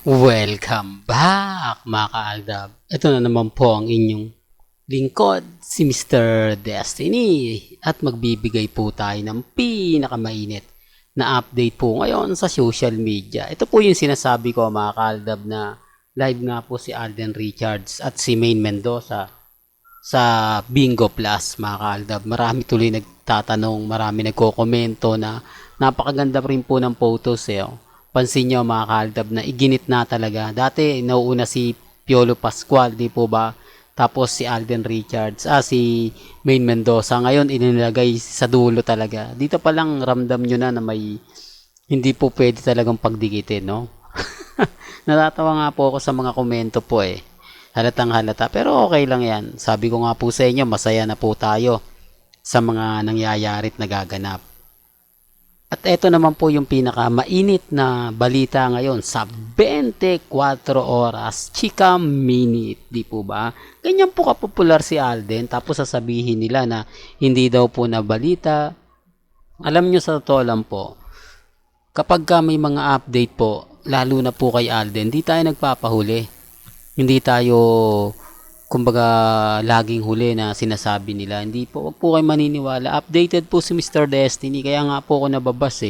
Welcome back mga kaaldab. Ito na naman po ang inyong lingkod, si Mr. Destiny. At magbibigay po tayo ng pinakamainit na update po ngayon sa social media. Ito po yung sinasabi ko mga kaaldab na live nga po si Alden Richards at si Maine Mendoza sa Bingo Plus mga kaaldab. Marami tuloy nagtatanong, marami nagko-komento na napakaganda rin po ng photos Pansin nyo mga kaaldab na iginit na talaga. Dati nauuna si Piolo Pascual, di po ba? Tapos si Alden Richards, si Maine Mendoza. Ngayon inilagay sa dulo talaga. Dito pa lang ramdam nyo na may hindi po pwede talagang pagdikitin, no? Natatawa nga po ako sa mga komento po Halatang halata. Pero okay lang yan. Sabi ko nga po sa inyo, masaya na po tayo sa mga nangyayari at nagaganap. At ito naman po yung pinaka-mainit na balita ngayon sa 24 oras, chika minute, di po ba? Ganyan po kapopular si Alden, tapos sasabihin nila na hindi daw po na balita. Alam nyo sa totoo lang po, kapag may mga update po, lalo na po kay Alden, di tayo nagpapahuli. Hindi tayo kumbaga laging huli na sinasabi nila. Hindi po, wag po kayo maniniwala. Updated po si Mr. Destiny, kaya nga po ako nababas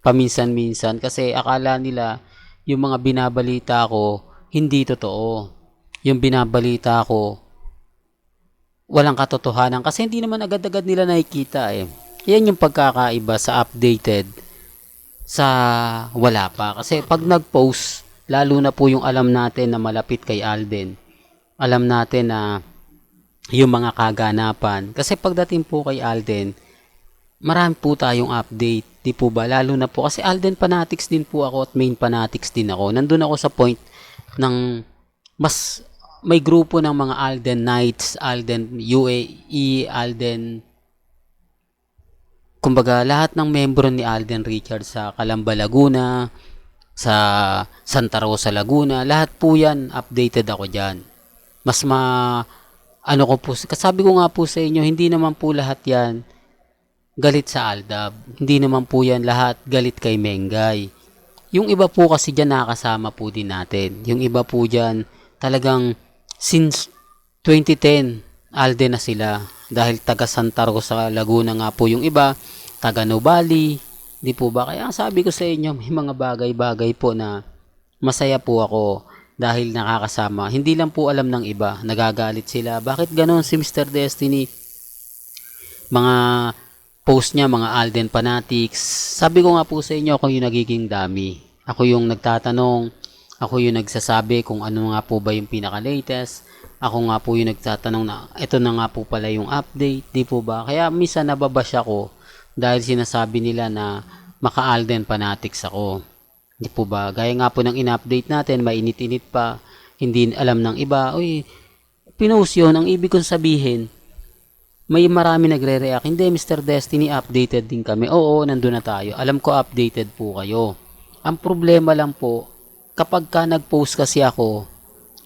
paminsan-minsan kasi akala nila yung mga binabalita ko hindi totoo. Yung binabalita ko walang katotohanan kasi hindi naman agad-agad nila nakikita Yan yung pagkakaiba sa updated sa wala pa. Kasi pag nag-post, lalo na po yung alam natin na malapit kay Alden, alam natin na yung mga kaganapan. Kasi pagdating po kay Alden, marami po tayong update. Di po ba? Lalo na po. Kasi Alden fanatics din po ako at Maine fanatics din ako. Nandun ako sa point ng mas may grupo ng mga Alden Knights, Alden UAE, Alden. Kumbaga, lahat ng membro ni Alden Richards sa Calamba, Laguna, sa Santa Rosa, Laguna, lahat po yan, updated ako dyan. Mas ano ko po, kasabi ko nga po sa inyo, hindi naman po lahat yan galit sa Aldab. Hindi naman po yan lahat galit kay Mengay. Yung iba po kasi dyan nakasama po din natin. Yung iba po dyan talagang since 2010, Alden na sila. Dahil taga Santa Rosa, Laguna nga po yung iba, taga Nubali, di po ba? Kaya sabi ko sa inyo, may mga bagay-bagay po na masaya po ako dahil nakakasama. Hindi lang po alam ng iba. Nagagalit sila. Bakit ganon si Mr. Destiny? Mga post niya, mga Alden fanatics. Sabi ko nga po sa inyo, ako yung nagiging dami. Ako yung nagtatanong. Ako yung nagsasabi kung ano nga po ba yung pinaka-latest. Ako nga po yung nagtatanong na ito na nga po pala yung update. Di po ba? Kaya minsan nababash ako dahil sinasabi nila na maka-Alden fanatics ako. Di po ba? Gaya nga po ng in-update natin, mainit-init pa, hindi alam ng iba, uy, pinost yun, ang ibig kong sabihin, may marami nagre-react, hindi Mr. Destiny, updated din kami. Oo, nandun na tayo. Alam ko updated po kayo. Ang problema lang po, kapag ka nag-post kasi ako,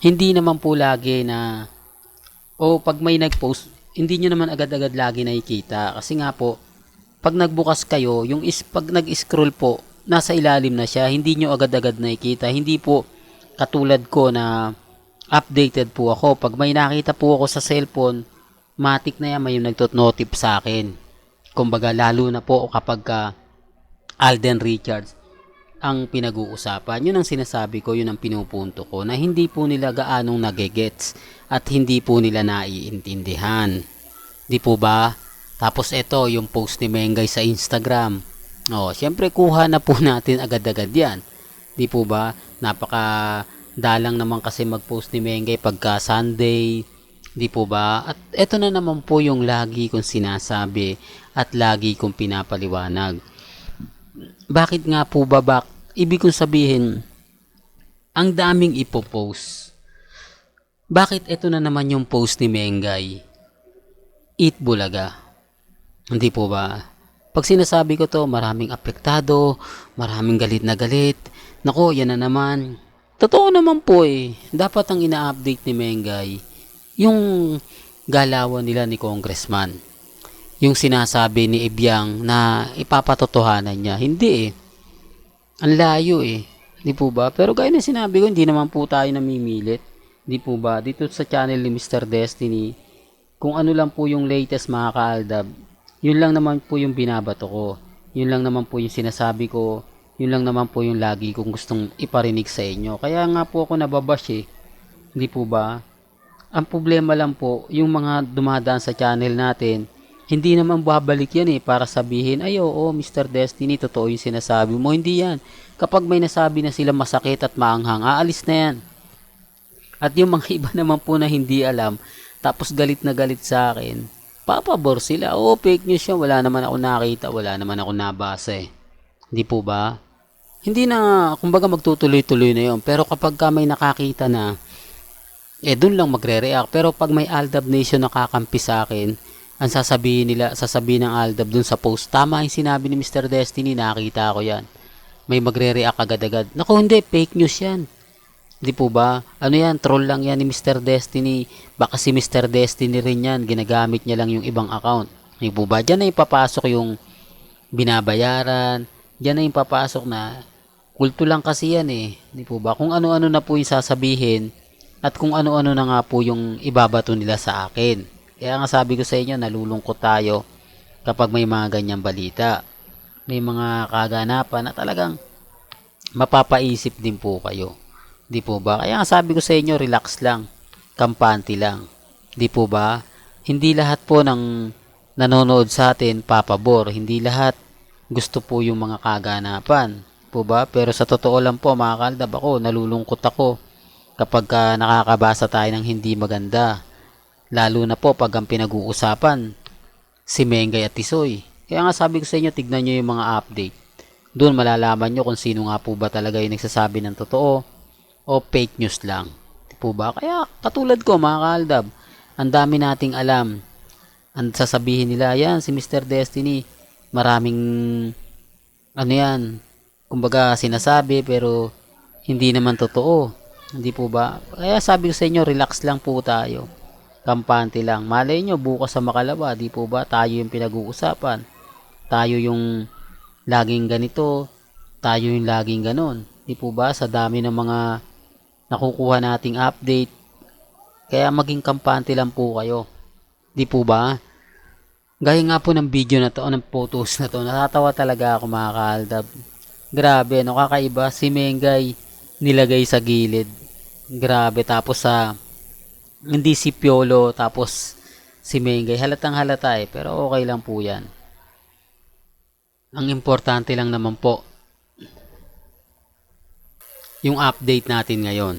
hindi naman po lagi na, pag may nag-post, hindi nyo naman agad-agad lagi nakikita. Kasi nga po, pag nagbukas kayo, pag nag-scroll po, nasa ilalim na siya, hindi nyo agad-agad nakikita. Hindi po katulad ko na updated po ako. Pag may nakita po ako sa cellphone, matik na yan, may yung nagtot-notif sa akin. Kumbaga, lalo na po kapag Alden Richards ang pinag-uusapan. Yun ang sinasabi ko, yun ang pinupunto ko, na hindi po nila gaanong nagegets at hindi po nila naiintindihan. Di po ba? Tapos ito, yung post ni Mengay sa Instagram. Siyempre kuha na po natin agad-agad yan. Di po ba? Napaka-dalang naman kasi mag-post ni Mengay pagka Sunday. Di po ba? At eto na naman po yung lagi kong sinasabi at lagi kong pinapaliwanag. Bakit nga po ba? Ibig kong sabihin, ang daming ipopost. Bakit eto na naman yung post ni Mengay? Eat Bulaga. Hindi po ba? Pag sinasabi ko to, maraming apektado, maraming galit na galit. Nako, yan na naman. Totoo naman po Dapat ang ina-update ni Mengay, yung galawan nila ni Congressman. Yung sinasabi ni Ebyang na ipapatotohanan niya. Hindi Ang layo Di po ba? Pero gaya na sinabi ko, hindi naman po tayo namimilit. Di po ba? Dito sa channel ni Mr. Destiny, kung ano lang po yung latest mga kaaldab, yun lang naman po yung binabato ko. Yun lang naman po yung sinasabi ko. Yun lang naman po yung lagi kong gustong iparinig sa inyo. Kaya nga po ako nababash eh. Hindi po ba? Ang problema lang po, yung mga dumadaan sa channel natin, hindi naman babalik yan eh para sabihin, ay oo, Mr. Destiny, totoo yung sinasabi mo. Hindi yan. Kapag may nasabi na sila masakit at maanghang, aalis na yan. At yung mga iba naman po na hindi alam, tapos galit na galit sa akin, papabor sila. Oo, fake news yan. Wala naman ako nakita, wala naman ako nabasa eh. Hindi po ba? Hindi na, kumbaga magtutuloy-tuloy na yun. Pero kapag ka may nakakita na, dun lang magre-react. Pero pag may Aldab Nation nakakampi sa akin, ang sasabihin ng Aldab dun sa post, tama yung sinabi ni Mr. Destiny, nakita ko yan. May magre-react agad-agad. Naku, hindi, fake news yan. Di po ba? Ano yan, troll lang yan ni Mr. Destiny. Baka si Mr. Destiny rin yan, ginagamit niya lang yung ibang account. Di po ba? Diyan na ipapasok yung binabayaran. Diyan na ipapasok na kulto lang kasi yan eh. Di po ba? Kung ano-ano na po yung sasabihin at kung ano-ano na nga po yung ibabato nila sa akin. Kaya nga sabi ko sa inyo, nalulungkot tayo kapag may mga ganyang balita. May mga kaganapan na talagang mapapaisip din po kayo. Di po ba? Kaya nga sabi ko sa inyo, relax lang. Kampante lang. Di po ba? Hindi lahat po ng nanonood sa atin papabor. Hindi lahat gusto po yung mga kaganapan. Po ba? Pero sa totoo lang po, mga kaaldab, ako, nalulungkot ako kapag nakakabasa tayo ng hindi maganda. Lalo na po pag ang pinag-uusapan, si Mengay at Tisoy. Kaya nga sabi ko sa inyo, tignan nyo yung mga update. Doon malalaman nyo kung sino nga po ba talaga yung nagsasabi ng totoo o fake news lang. Di po ba? Kaya katulad ko mga kaaldab, ang dami nating alam. Ang sasabihin nila, yan si Mr. Destiny, maraming ano yan, kumbaga sinasabi pero hindi naman totoo. Hindi po ba? Kaya sabi ko sa inyo, relax lang po tayo. Kampante lang. Malay nyo, bukas sa Makalawa, di po ba? Tayo yung pinag-uusapan. Tayo yung laging ganito. Tayo yung laging ganon. Di po ba? Sa dami ng mga nakukuha nating update. Kaya maging kampante lang po kayo. Di po ba? Gaya nga po ng video na to, o ng photos na to, natatawa talaga ako mga kaaldab. Grabe, no? Kakaiba. Si Mengay nilagay sa gilid. Grabe. Tapos hindi si Piolo, tapos si Mengay. Halatang halata eh. Pero okay lang po yan. Ang importante lang naman po, yung update natin ngayon.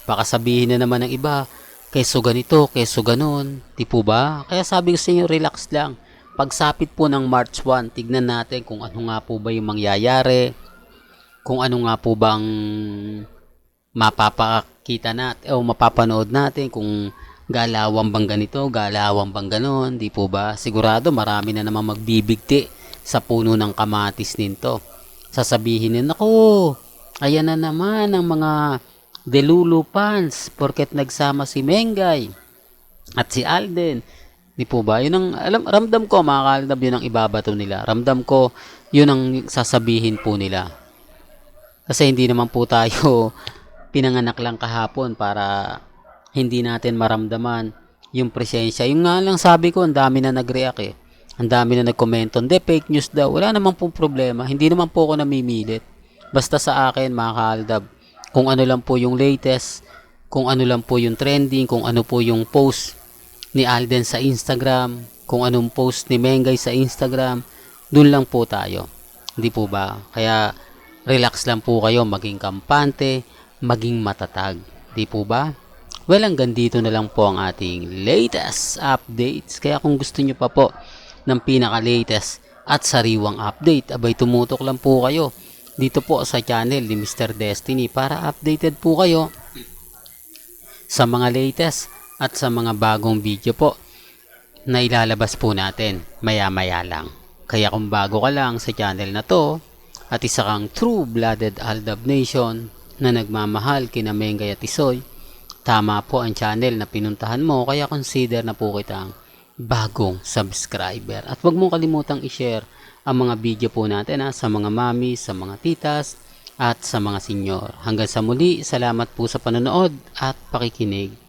Baka sabihin na naman ng iba, keso ganito, keso ganon. Di po ba? Kaya sabi ko sa inyo, relax lang. Pagsapit po ng March 1, tignan natin kung ano nga po ba yung mangyayari. Kung ano nga po bang mapapakita natin o mapapanood natin, kung galawang bang ganito, galawang bang ganon. Di po ba? Sigurado marami na naman magbibigti sa puno ng kamatis nito. Sasabihin nila, naku, ayan na naman ang mga Delulu fans porket nagsama si Mengay at si Alden. Di po ba? Yun ang ramdam ko mga kaaldab, yun ang ibabato nila. Ramdam ko yun ang sasabihin po nila. Kasi hindi naman po tayo pinanganak lang kahapon para hindi natin maramdaman yung presensya. Yung nga lang sabi ko, ang dami na nag-react eh. Ang dami na nag-komento. Hindi, fake news daw. Wala naman pong problema. Hindi naman po ako namimilit. Basta sa akin mga kaaldab, kung ano lang po yung latest, kung ano lang po yung trending, kung ano po yung post ni Alden sa Instagram, kung anong post ni Mengay sa Instagram, dun lang po tayo. Hindi po ba? Kaya relax lang po kayo, maging kampante, maging matatag. Hindi po ba? Well, hanggang dito na lang po ang ating latest updates. Kaya kung gusto nyo pa po ng pinaka-latest at sariwang update, abay tumutok lang po kayo dito po sa channel ni Mr. Destiny para updated po kayo sa mga latest at sa mga bagong video po na ilalabas po natin maya-maya lang. Kaya kung bago ka lang sa channel na to at isa kang true-blooded Aldab Nation na nagmamahal kina Mengay at Tisoy, tama po ang channel na pinuntahan mo, kaya consider na po kitang bagong subscriber. At huwag mong kalimutang i-share ang mga video po natin sa mga mami, sa mga titas, at sa mga senyor. Hanggang sa muli, salamat po sa panonood at pakikinig.